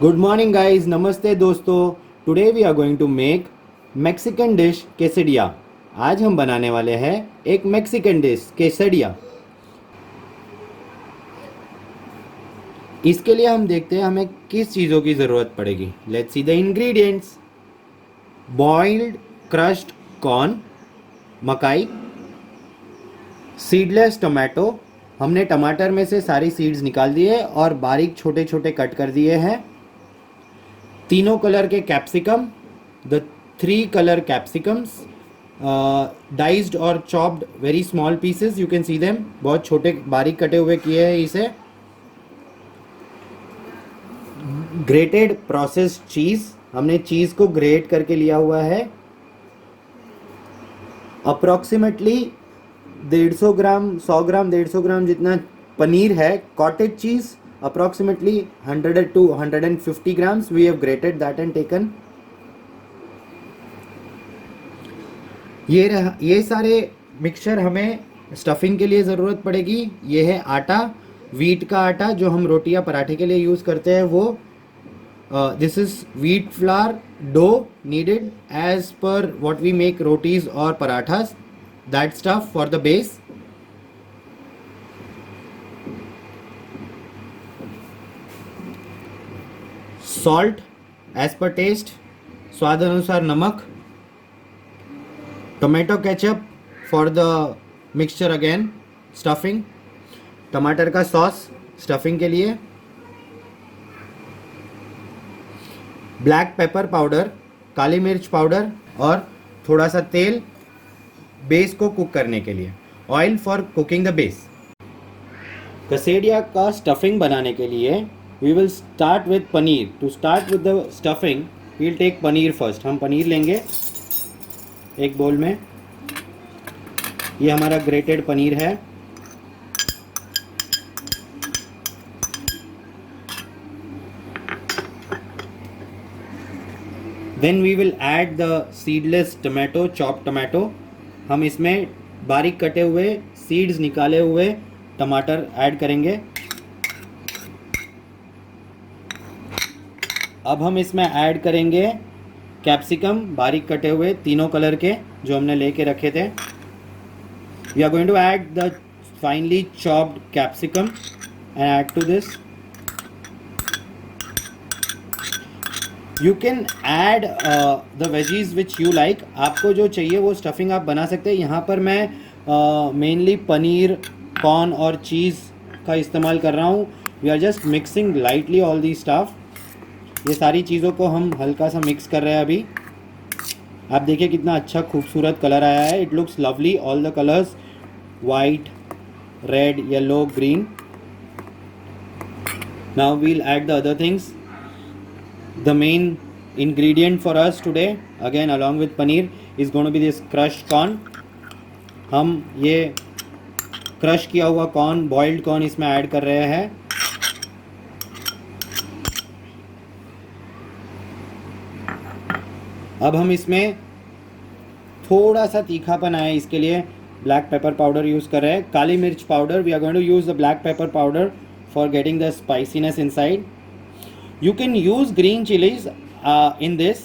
Good morning guys, नमस्ते दोस्तों। Today we are going to make Mexican dish quesadilla. आज हम बनाने वाले हैं एक मैक्सिकन डिश केसडिया। इसके लिए हम देखते हैं हमें किस चीज़ों की ज़रूरत पड़ेगी। Let's see the ingredients. Boiled crushed corn, मकाई, सीडलेस टोमेटो। हमने टमाटर में से सारी सीड्स निकाल दिए और बारीक छोटे छोटे कट कर दिए हैं। तीनों कलर के capsicum, the 3 colour capsicums, diced और chopped very small pieces, you can see them, बहुत छोटे बारीक कटे हुए किए हैं इसे। ग्रेटेड प्रोसेस्ड चीज़, हमने चीज़ को ग्रेट करके लिया हुआ है। अप्रॉक्सीमेटली 150 ग्राम 100 ग्राम 150 ग्राम जितना पनीर है। Cottage cheese approximately 100 to 150 grams, we have grated that and taken। ये सारे मिक्सचर हमें स्टफिंग के लिए ज़रूरत पड़ेगी। ये है आटा, वीट का आटा जो हम रोटी या पराठे के लिए यूज़ करते हैं वो। This is wheat flour dough kneaded as per what we make rotis और parathas, that stuff for the base. Salt as per taste, स्वाद अनुसार नमक। Tomato ketchup for the mixture again, stuffing. टमाटर का सॉस स्टफिंग के लिए। ब्लैक पेपर पाउडर, काली मिर्च powder और थोड़ा सा तेल बेस को कुक करने के लिए। Oil for cooking the base. Quesadilla का स्टफिंग बनाने के लिए we will start with paneer. to start with the stuffing we will take paneer first। हम पनीर लेंगे एक बोल में। ये हमारा ग्रेटेड पनीर है। then we will add the seedless tomato, chopped tomato। हम इसमें बारीक कटे हुए सीड्स निकाले हुए टमाटर ऐड करेंगे। अब हम इसमें ऐड करेंगे कैप्सिकम, बारीक कटे हुए तीनों कलर के जो हमने लेके रखे थे। We are going to add the finally chopped capsicum and add to this. You can add the veggies which you like. आपको जो चाहिए वो स्टफिंग आप बना सकते हैं। यहाँ पर मैं मेनली पनीर, कॉर्न और चीज़ का इस्तेमाल कर रहा हूँ। We are just mixing lightly all the stuff. ये सारी चीज़ों को हम हल्का सा मिक्स कर रहे हैं अभी। आप देखिए कितना अच्छा खूबसूरत कलर आया है। It looks lovely, all the colours, white, red, yellow, green. Now we'll add the other things. The main ingredient for us today again along with paneer is going to be this crushed corn। हम ये crush किया हुआ corn, boiled corn इसमें add कर रहे हैं। अब हम इसमें थोड़ा सा तीखापन आए इसके लिए ब्लैक पेपर पाउडर यूज़ कर रहे हैं। काली मिर्च powder, we are going to use the black pepper powder for getting the spiciness inside. You can use green chillies in this,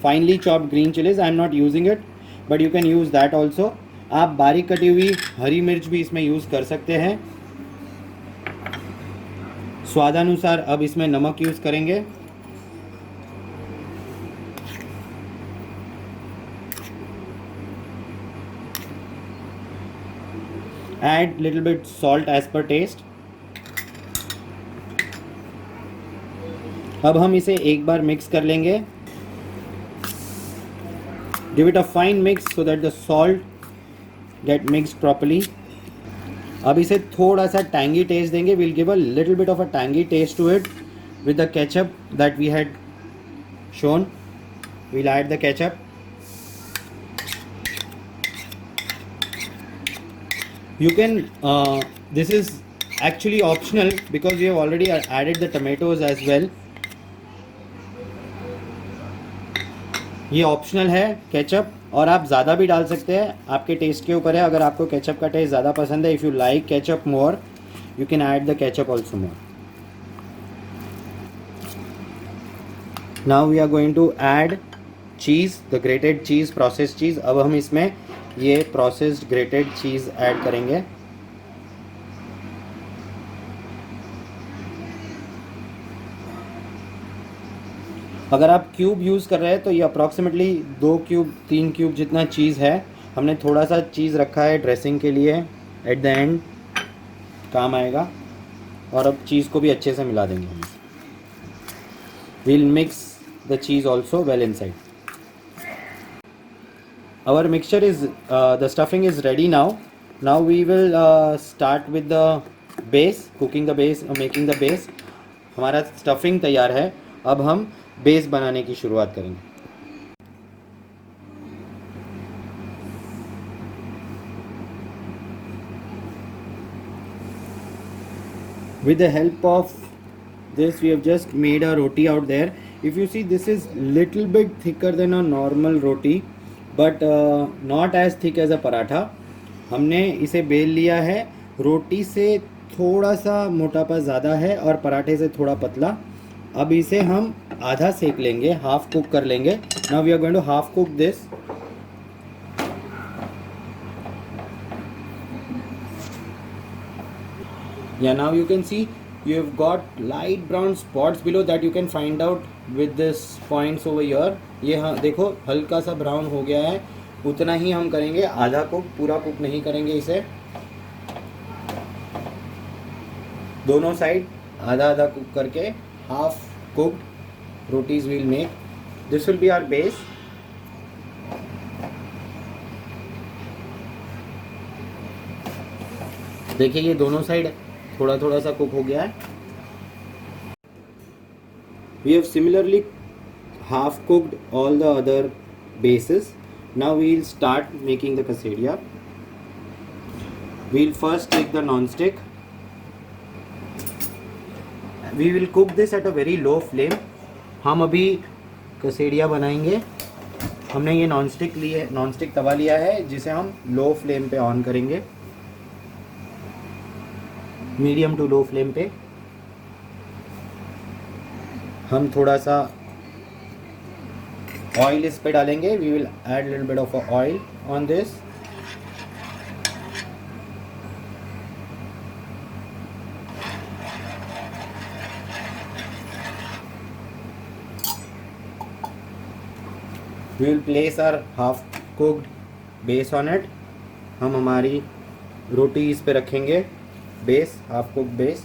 finally chopped green chillies. I am not using it but you can use that also. आप बारीक कटी हुई हरी मिर्च भी इसमें use कर सकते हैं। स्वादानुसार अब इसमें नमक यूज़ करेंगे। Add little bit salt as per taste। अब हम इसे एक बार मिक्स कर लेंगे। Give it a fine mix so that the salt get mixed properly। अब इसे थोड़ा सा टैंगी टेस्ट देंगे। We'll give a little bit of a tangy taste to it with the ketchup that we had shown। We'll add the ketchup। You can this is actually optional because we have already added the tomatoes as well। ये optional है ketchup, और आप ज़्यादा भी डाल सकते हैं, आपके टेस्ट के ऊपर है। अगर आपको केचप का टेस्ट ज़्यादा पसंद है, if you like ketchup more, you can add the ketchup also more. Now we are going to add cheese, the grated cheese, processed cheese. अब हम इसमें ये प्रोसेस्ड ग्रेटेड चीज़ ऐड करेंगे। अगर आप क्यूब यूज़ कर रहे हैं तो ये अप्रॉक्सीमेटली 2 क्यूब 3 क्यूब जितना चीज़ है। हमने थोड़ा सा चीज़ रखा है ड्रेसिंग के लिए, एट द एंड काम आएगा। और अब चीज़ को भी अच्छे से मिला देंगे। We'll mix the cheese also well inside. Our mixture is the stuffing is ready now. Now we will start with the base, cooking the base, making the base. हमारा stuffing तैयार है। अब हम बेस बनाने की शुरुआत करेंगे। With the help of this, we have just made a roti out there. If you see, this is little bit thicker than a normal roti, but not as thick as a paratha. हमने इसे bell लिया है। रोटी से थोड़ा सा मोटापा ज़्यादा है और पराठे से थोड़ा पतला। अब इसे हम आधा सेक लेंगे, हाफ कुक कर लेंगे। Now we are going to half cook this. Yeah, now you can see you have got light brown spots below that you can find out with this points over here. ये हाँ देखो हल्का सा brown हो गया है। उतना ही हम करेंगे, आधा कुक, पूरा कुक नहीं करेंगे इसे। दोनों साइड आधा आधा कुक करके half cooked rotis will make. This will be our base. देखिए ये दोनों साइड थोड़ा थोड़ा सा कुक हो गया है। We have similarly half cooked all the other bases. Now we will start making the quesadilla. We will first take the non-stick. We will cook this at a very low flame. हम अभी quesadilla बनाएंगे। हमने ये non-stick तवा लिया है जिसे हम low flame पे ऑन करेंगे, मीडियम टू लो फ्लेम पे। हम थोड़ा सा ऑयल इस पे डालेंगे। We will add little bit of oil on this. We will place our half cooked base on it. हम हमारी रोटी इस पे रखेंगे, बेस, हाफ कुक्ड बेस।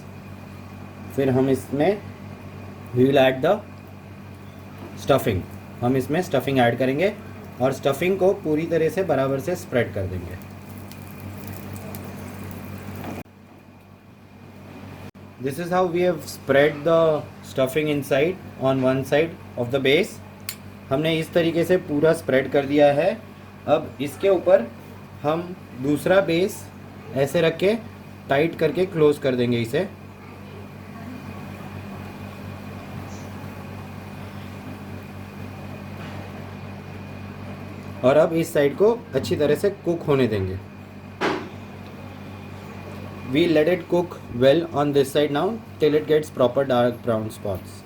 फिर हम इसमें we will add the stuffing. हम इसमें स्टफिंग ऐड करेंगे और स्टफिंग को पूरी तरह से बराबर से स्प्रेड कर देंगे। This is how we have spread the stuffing inside on one side of the base. हमने इस तरीके से पूरा स्प्रेड कर दिया है। अब इसके ऊपर हम दूसरा बेस ऐसे रख के टाइट करके क्लोज कर देंगे इसे। और अब इस साइड को अच्छी तरह से कुक होने देंगे। We let it cook well on this side now till it gets proper dark brown spots.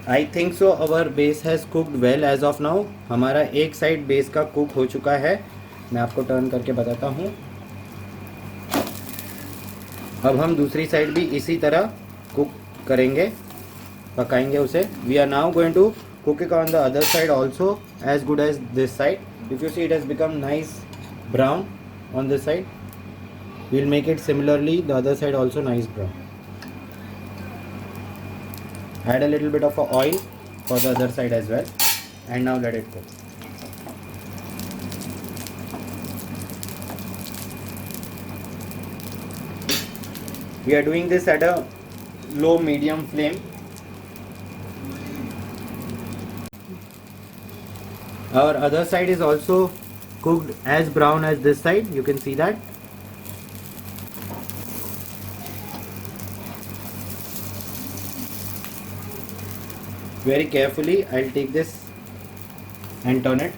I think so our base has cooked well as of now. हमारा एक साइड बेस का cook हो चुका है। मैं आपको टर्न करके बताता हूँ। अब हम दूसरी साइड भी इसी तरह कुक करेंगे, पकाएंगे उसे। We are now going to cook it on the other side also as good as this side. If you see, it has become nice brown on this side. We'll make it similarly the other side also nice brown. Add a little bit of oil for the other side as well, and now let it cook. We are doing this at a low medium flame. Our other side is also cooked as brown as this side. You can see that. Very carefully, I'll take this and turn it.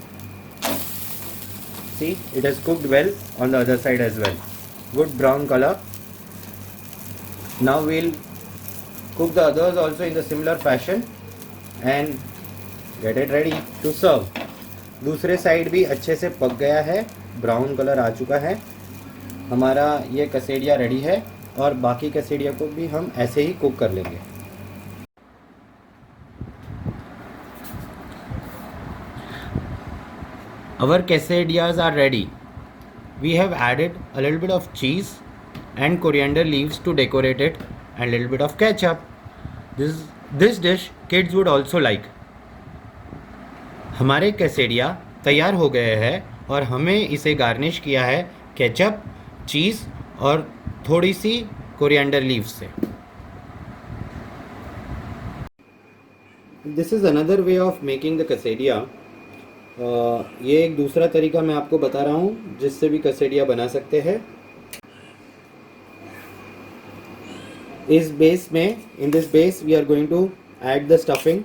See, it has cooked well on the other side as well. Good brown color. Now we'll cook the others also in the similar fashion and get it ready to serve. दूसरे side भी अच्छे से पक गया है, brown colour आ चुका है, हमारा ये कसेडिया रेडी है और बाकी कसेडिया को भी हम ऐसे ही कुक कर लेंगे. Our quesadillas are ready. We have added a little bit of cheese and coriander leaves to decorate it and a little bit of ketchup. This dish kids would also like. हमारे quesadilla तैयार हो गए हैं और हमें इसे garnish किया है केचप, चीज़ और थोड़ी सी कोरिएंडर लीव्स से. This is another way of making the quesadilla. ये एक दूसरा तरीका मैं आपको बता रहा हूँ जिससे भी कसेडिया बना सकते हैं. इस बेस में, in this base we are going to add the stuffing.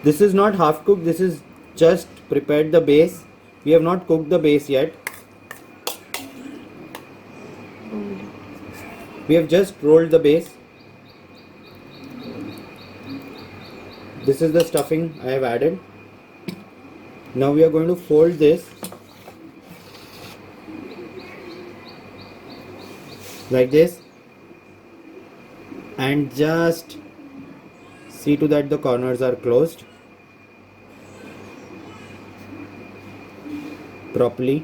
This is not half cook, this is just prepared the base. We have not cooked the base yet. We have just rolled the base. This is the stuffing I have added. Now we are going to fold this like this and just see to that the corners are closed properly.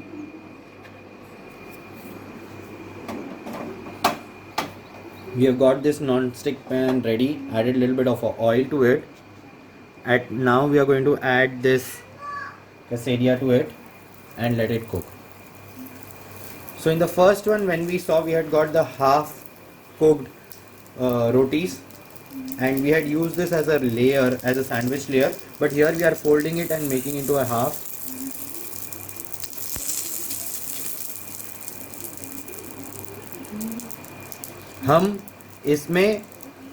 We have got this non-stick pan ready, added a little bit of oil to it. Now we are going to add this quesadilla to it and let it cook. So in the first one, when we saw, we had got the half cooked rotis and we had used this as a layer, as a sandwich layer, but here we are folding it and making into a half. हम इसमें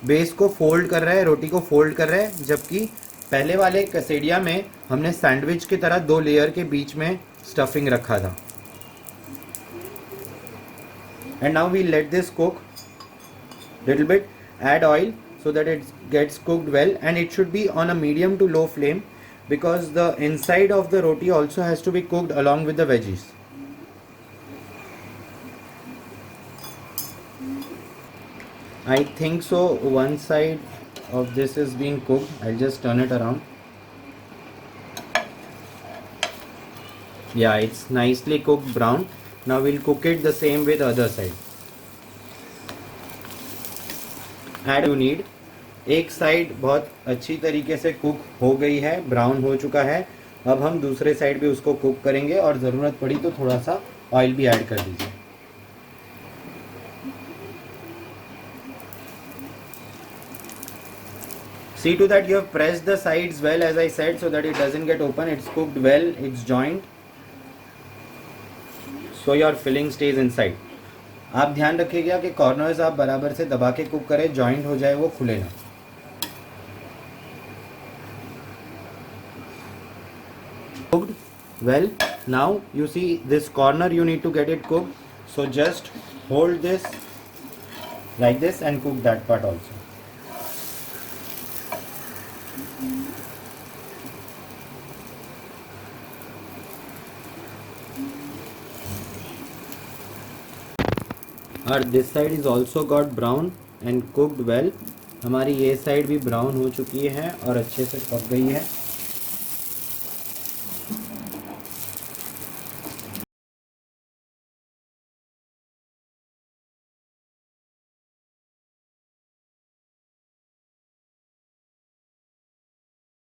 base को fold कर रहे हैं, रोटी को fold कर रहे हैं, जबकि पहले वाले कसेडिया में हमने सैंडविच की तरह दो लेयर के बीच में स्टफिंग रखा था. And now we let this cook little bit, add oil so that it gets cooked well, and it should be on a medium to low flame because the inside of the roti also has to be cooked along with the veggies. I think so one side of this is being cooked. I'll just turn it around. Yeah, it's nicely cooked brown. Now we'll cook it the same way the other side. Add you need. एक side बहुत अच्छी तरीके से cook हो गई है, brown हो चुका है. अब हम दूसरे साइड भी उसको कुक करेंगे और ज़रूरत पड़ी तो थोड़ा सा ऑयल भी ऐड कर दीजिए. See to that you have pressed the sides well, as I said, so that it doesn't get open. It's cooked well, it's joined, so your filling stays inside. आप ध्यान रखिएगा कि कॉर्नर्स आप बराबर से दबा के कुक करें, जॉइंट हो जाए, वो खुले ना. Cooked well. Now you see this corner, you need to get it cooked, so just hold this like this and cook that part also. और this side is also got brown and cooked well. हमारी ये side भी brown हो चुकी है और अच्छे से पक गई है.